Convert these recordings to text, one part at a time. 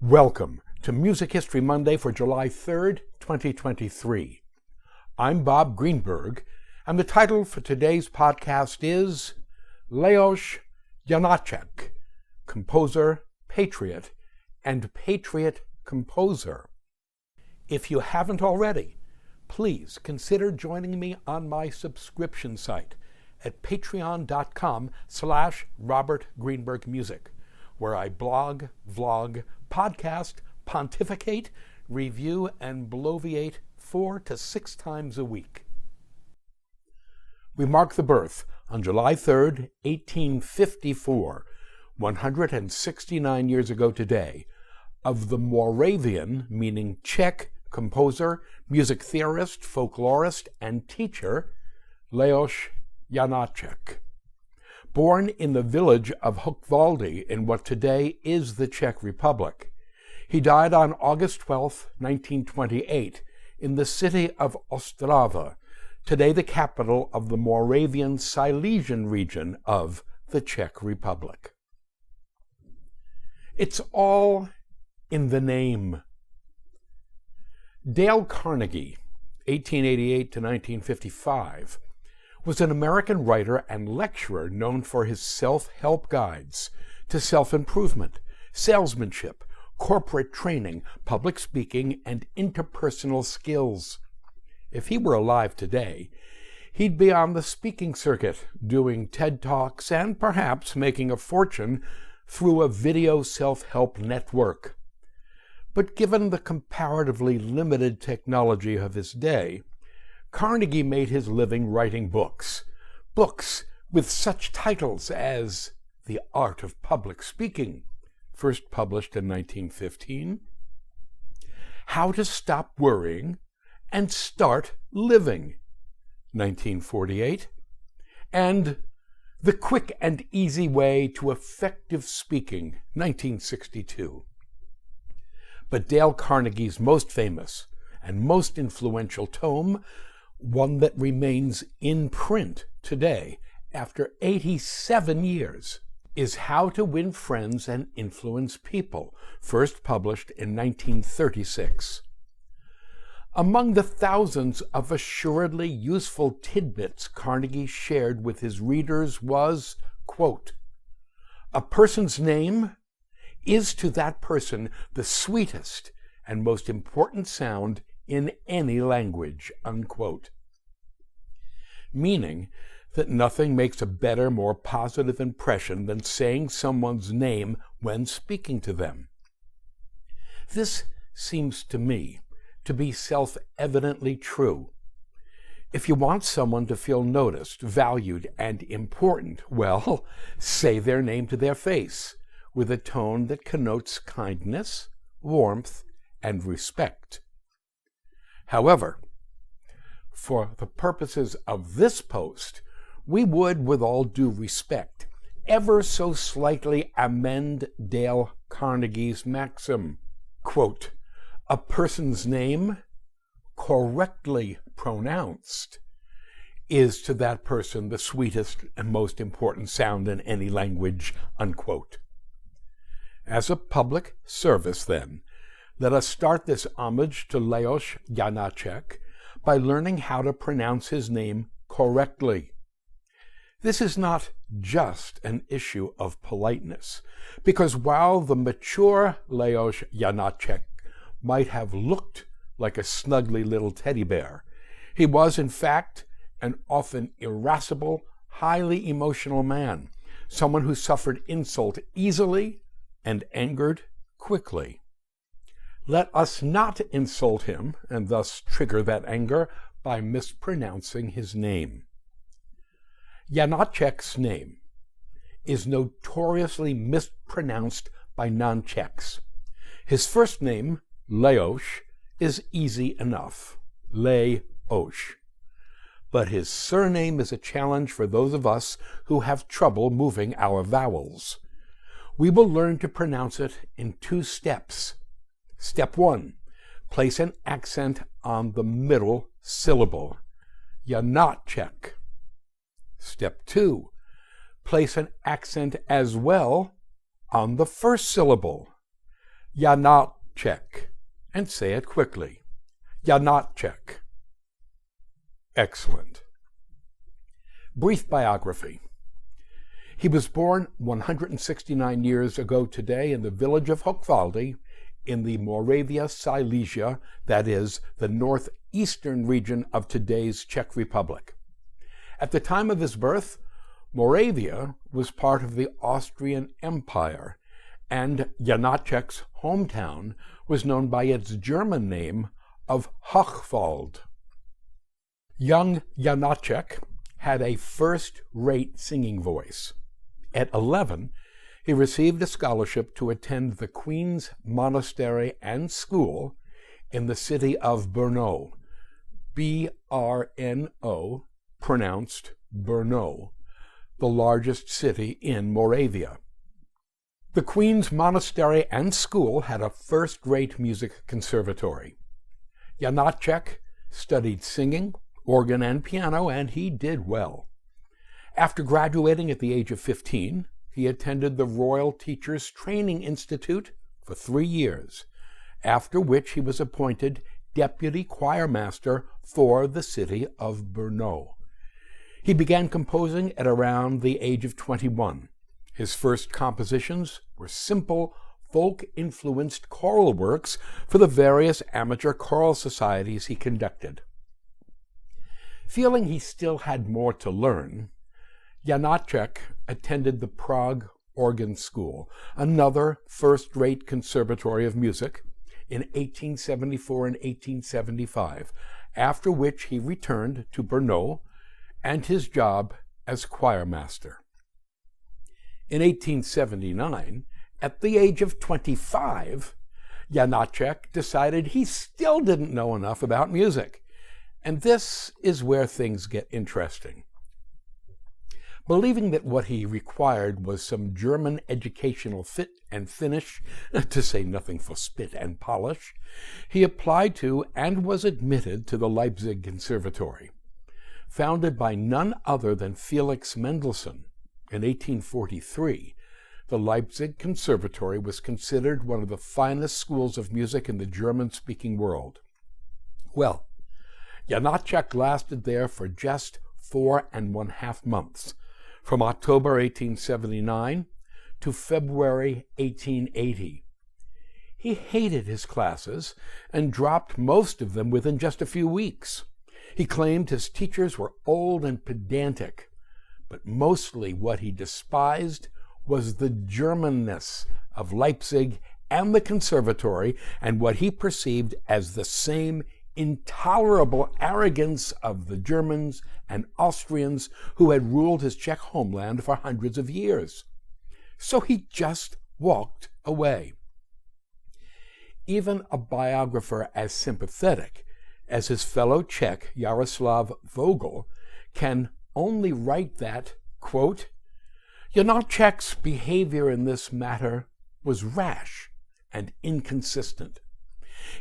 Welcome to Music History Monday for July 3rd, 2023. I'm Bob Greenberg, and the title for today's podcast is Leoš Janáček, Composer, Patriot, and Patriot Composer. If you haven't already, please consider joining me on my subscription site at patreon.com/RobertGreenbergMusic, where I blog, vlog, podcast, pontificate, review, and bloviate 4 to 6 times a week. We mark the birth on July 3rd, 1854, 169 years ago today, of the Moravian, meaning Czech, composer, music theorist, folklorist, and teacher, Leoš Janáček. Born in the village of Hukvaldy in what today is the Czech Republic, he died on August 12, 1928, in the city of Ostrava, today the capital of the Moravian-Silesian Region of the Czech Republic. It's all in the name. Dale Carnegie, 1888 to 1955, was an American writer and lecturer known for his self-help guides to self-improvement, salesmanship, corporate training, public speaking, and interpersonal skills. If he were alive today, he'd be on the speaking circuit, doing TED Talks and perhaps making a fortune through a video self-help network. But given the comparatively limited technology of his day, Carnegie made his living writing books with such titles as The Art of Public Speaking, first published in 1915, How to Stop Worrying and Start Living, 1948, and The Quick and Easy Way to Effective Speaking, 1962. But Dale Carnegie's most famous and most influential tome, one that remains in print today after 87 years, is How to Win Friends and Influence People, first published in 1936. Among the thousands of assuredly useful tidbits Carnegie shared with his readers was, quote, "A person's name is to that person the sweetest and most important sound in any language," unquote. Meaning that nothing makes a better, more positive impression than saying someone's name when speaking to them. This seems to me to be self-evidently true. If you want someone to feel noticed, valued, and important, well, say their name to their face with a tone that connotes kindness, warmth, and respect. However, for the purposes of this post, we would, with all due respect, ever so slightly amend Dale Carnegie's maxim, quote, "A person's name, correctly pronounced, is to that person the sweetest and most important sound in any language," unquote. As a public service, then, let us start this homage to Leoš Janáček by learning how to pronounce his name correctly. This is not just an issue of politeness, because while the mature Leoš Janáček might have looked like a snuggly little teddy bear, he was, in fact, an often irascible, highly emotional man, someone who suffered insult easily and angered quickly. Let us not insult him and thus trigger that anger by mispronouncing his name. Janáček's name is notoriously mispronounced by non-Czechs. His first name, Leoš, is easy enough, Leoš. But his surname is a challenge for those of us who have trouble moving our vowels. We will learn to pronounce it in 2 steps. Step 1, place an accent on the middle syllable, Janáček. Step 2, place an accent as well on the first syllable, Janáček, and say it quickly. Janáček. Excellent. Brief biography. He was born 169 years ago today in the village of Hukvaldy in the Moravia-Silesia, that is, the northeastern region of today's Czech Republic. At the time of his birth, Moravia was part of the Austrian Empire, and Janáček's hometown was known by its German name of Hukvaldy. Young Janáček had a first-rate singing voice. At 11, he received a scholarship to attend the Queen's Monastery and School in the city of Brno, B-R-N-O, pronounced Brno, the largest city in Moravia. The Queen's Monastery and School had a first-rate music conservatory. Janáček studied singing, organ, and piano, and he did well. After graduating at the age of 15, he attended the Royal Teachers Training Institute for 3 years, after which he was appointed deputy choir master for the city of Brno. He began composing at around the age of 21. His first compositions were simple, folk-influenced choral works for the various amateur choral societies he conducted. Feeling he still had more to learn, Janáček attended the Prague Organ School, another first-rate conservatory of music, in 1874 and 1875, after which he returned to Brno and his job as choir master. In 1879, at the age of 25, Janáček decided he still didn't know enough about music, and this is where things get interesting. Believing that what he required was some German educational fit and finish, to say nothing for spit and polish, he applied to and was admitted to the Leipzig Conservatory. Founded by none other than Felix Mendelssohn in 1843, the Leipzig Conservatory was considered one of the finest schools of music in the German-speaking world. Well, Janáček lasted there for just 4.5 months, from October 1879 to February 1880. He hated his classes and dropped most of them within just a few weeks. He claimed his teachers were old and pedantic, but mostly what he despised was the Germanness of Leipzig and the conservatory, and what he perceived as the same intolerable arrogance of the Germans and Austrians who had ruled his Czech homeland for hundreds of years. So he just walked away. Even a biographer as sympathetic as his fellow Czech Jaroslav Vogel can only write that, quote, Janáček's behavior in this matter was rash and inconsistent.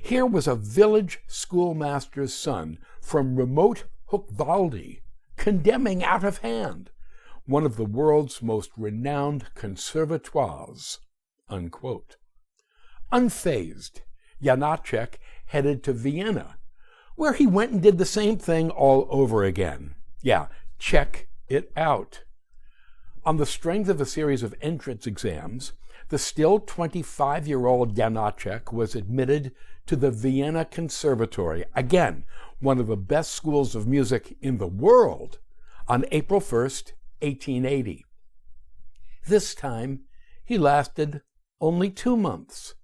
Here was a village schoolmaster's son from remote Hukvaldy condemning out of hand one of the world's most renowned conservatoires, unquote. Unfazed, Janáček headed to Vienna, where he went and did the same thing all over again. Yeah, check it out. On the strength of a series of entrance exams, the still 25-year-old Janáček was admitted to the Vienna Conservatory, again, one of the best schools of music in the world, on April 1st, 1880. This time, he lasted only 2 months.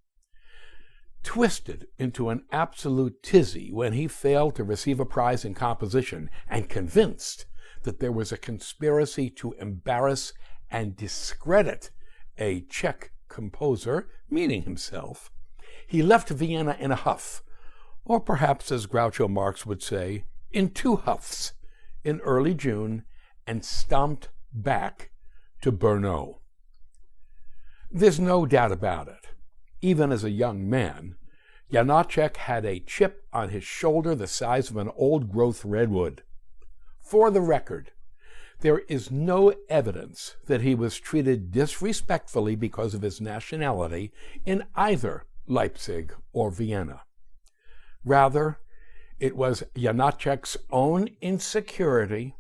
Twisted into an absolute tizzy when he failed to receive a prize in composition, and convinced that there was a conspiracy to embarrass and discredit a Czech composer, meaning himself, he left Vienna in a huff, or perhaps, as Groucho Marx would say, in 2 huffs, in early June, and stomped back to Brno. There's no doubt about it. Even as a young man, Janáček had a chip on his shoulder the size of an old-growth redwood. For the record, there is no evidence that he was treated disrespectfully because of his nationality in either Leipzig, or Vienna. Rather, it was Janáček's own insecurity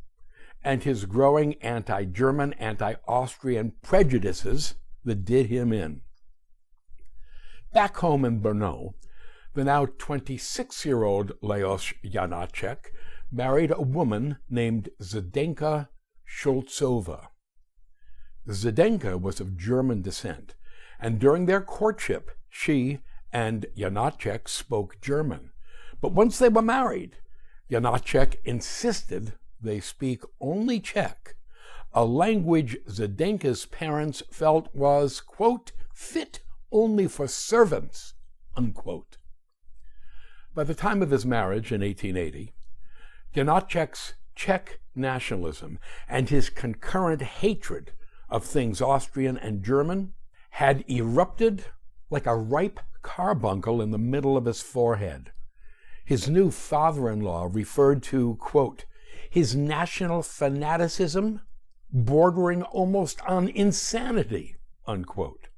and his growing anti-German, anti-Austrian prejudices that did him in. Back home in Brno, the now 26-year-old Leoš Janáček married a woman named Zdenka Šulcová. Zdenka was of German descent, and during their courtship, she and Janáček spoke German. But once they were married, Janáček insisted they speak only Czech, a language Zdenka's parents felt was, quote, fit only for servants, unquote. By the time of his marriage in 1880, Janáček's Czech nationalism and his concurrent hatred of things Austrian and German had erupted like a ripe carbuncle in the middle of his forehead. His new father-in-law referred to, quote, his national fanaticism bordering almost on insanity, unquote.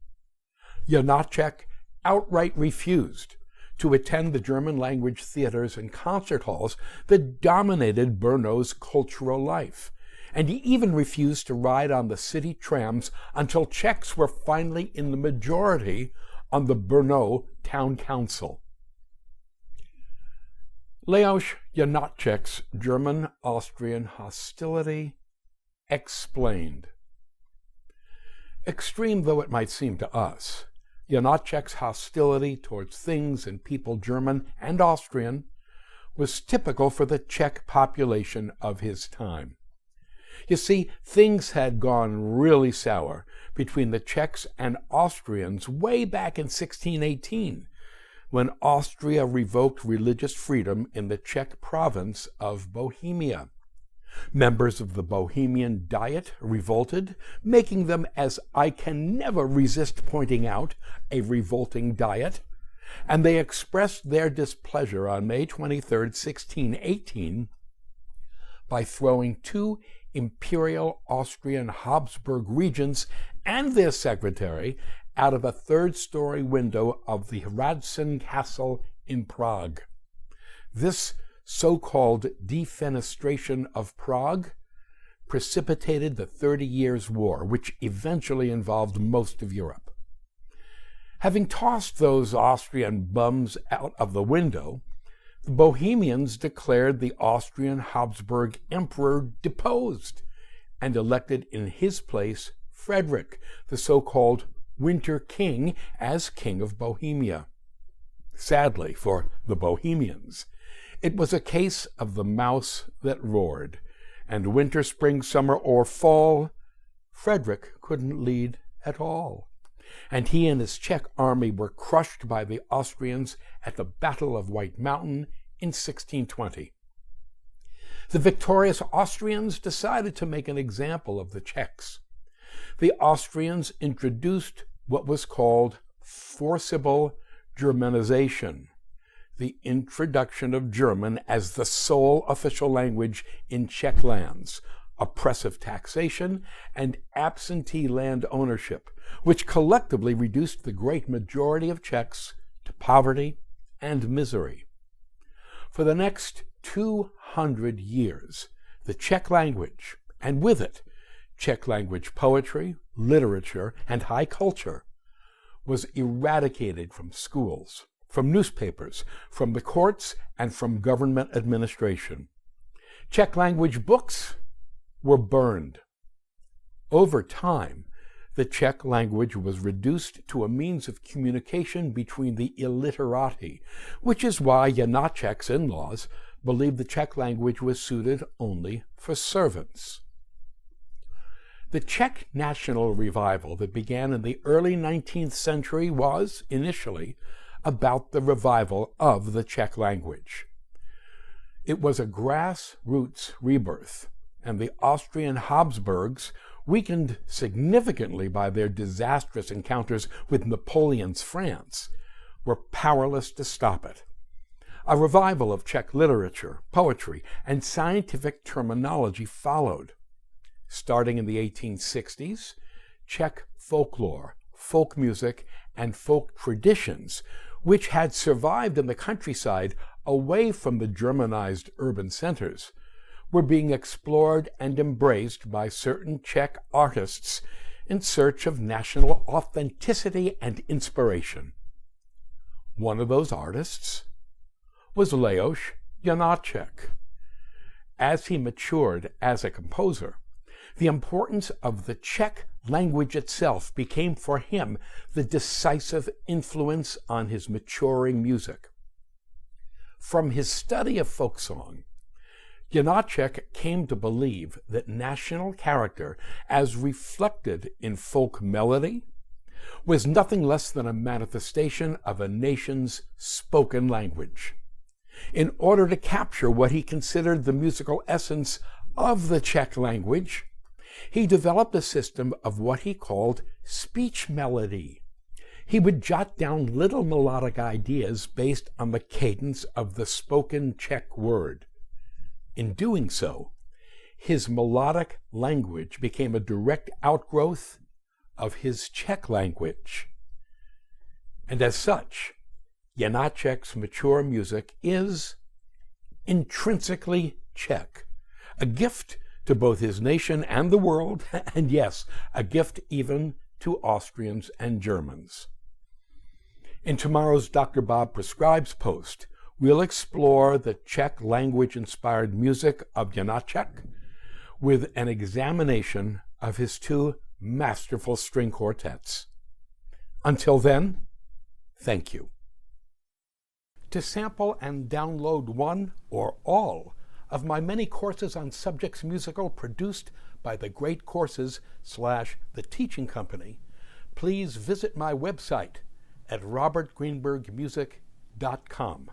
Janáček outright refused to attend the German-language theaters and concert halls that dominated Brno's cultural life, and he even refused to ride on the city trams until Czechs were finally in the majority on the Brno Town Council. Leoš Janáček's German-Austrian hostility explained. Extreme though it might seem to us, Janáček's hostility towards things and people German and Austrian was typical for the Czech population of his time. You see, things had gone really sour between the Czechs and Austrians way back in 1618, when Austria revoked religious freedom in the Czech province of Bohemia. Members of the Bohemian Diet revolted, making them, as I can never resist pointing out, a revolting diet, and they expressed their displeasure on May 23, 1618, by throwing two imperial Austrian Habsburg regents and their secretary out of a third-story window of the Hradčan Castle in Prague. This so-called defenestration of Prague precipitated the 30 Years' War, which eventually involved most of Europe. Having tossed those Austrian bums out of the window, the Bohemians declared the Austrian Habsburg emperor deposed and elected in his place Frederick, the so-called Winter King, as King of Bohemia. Sadly for the Bohemians, it was a case of the mouse that roared, and winter, spring, summer, or fall, Frederick couldn't lead at all, and he and his Czech army were crushed by the Austrians at the Battle of White Mountain in 1620. The victorious Austrians decided to make an example of the Czechs. The Austrians introduced what was called forcible Germanization, the introduction of German as the sole official language in Czech lands, oppressive taxation, and absentee land ownership, which collectively reduced the great majority of Czechs to poverty and misery. For the next 200 years, the Czech language, and with it, Czech language poetry, literature, and high culture, was eradicated from schools, from newspapers, from the courts, and from government administration. Czech language books were burned. Over time, the Czech language was reduced to a means of communication between the illiterati, which is why Janáček's in-laws believed the Czech language was suited only for servants. The Czech national revival that began in the early 19th century was, initially, about the revival of the Czech language. It was a grassroots rebirth, and the Austrian Habsburgs, weakened significantly by their disastrous encounters with Napoleon's France, were powerless to stop it. A revival of Czech literature, poetry, and scientific terminology followed. Starting in the 1860s, Czech folklore, folk music, and folk traditions, which had survived in the countryside away from the Germanized urban centers, were being explored and embraced by certain Czech artists in search of national authenticity and inspiration. One of those artists was Leoš Janáček. As he matured as a composer, the importance of the Czech language itself became for him the decisive influence on his maturing music. From his study of folk song, Janáček came to believe that national character, as reflected in folk melody, was nothing less than a manifestation of a nation's spoken language. In order to capture what he considered the musical essence of the Czech language, he developed a system of what he called speech melody. He would jot down little melodic ideas based on the cadence of the spoken Czech word. In doing so, his melodic language became a direct outgrowth of his Czech language. And as such, Janáček's mature music is intrinsically Czech, a gift to both his nation and the world, and yes, a gift even to Austrians and Germans. In tomorrow's Dr. Bob Prescribes post, we'll explore the Czech language-inspired music of Janáček with an examination of his two masterful string quartets. Until then, thank you. To sample and download one or all of my many courses on subjects musical produced by the Great Courses/The Teaching Company, please visit my website at robertgreenbergmusic.com.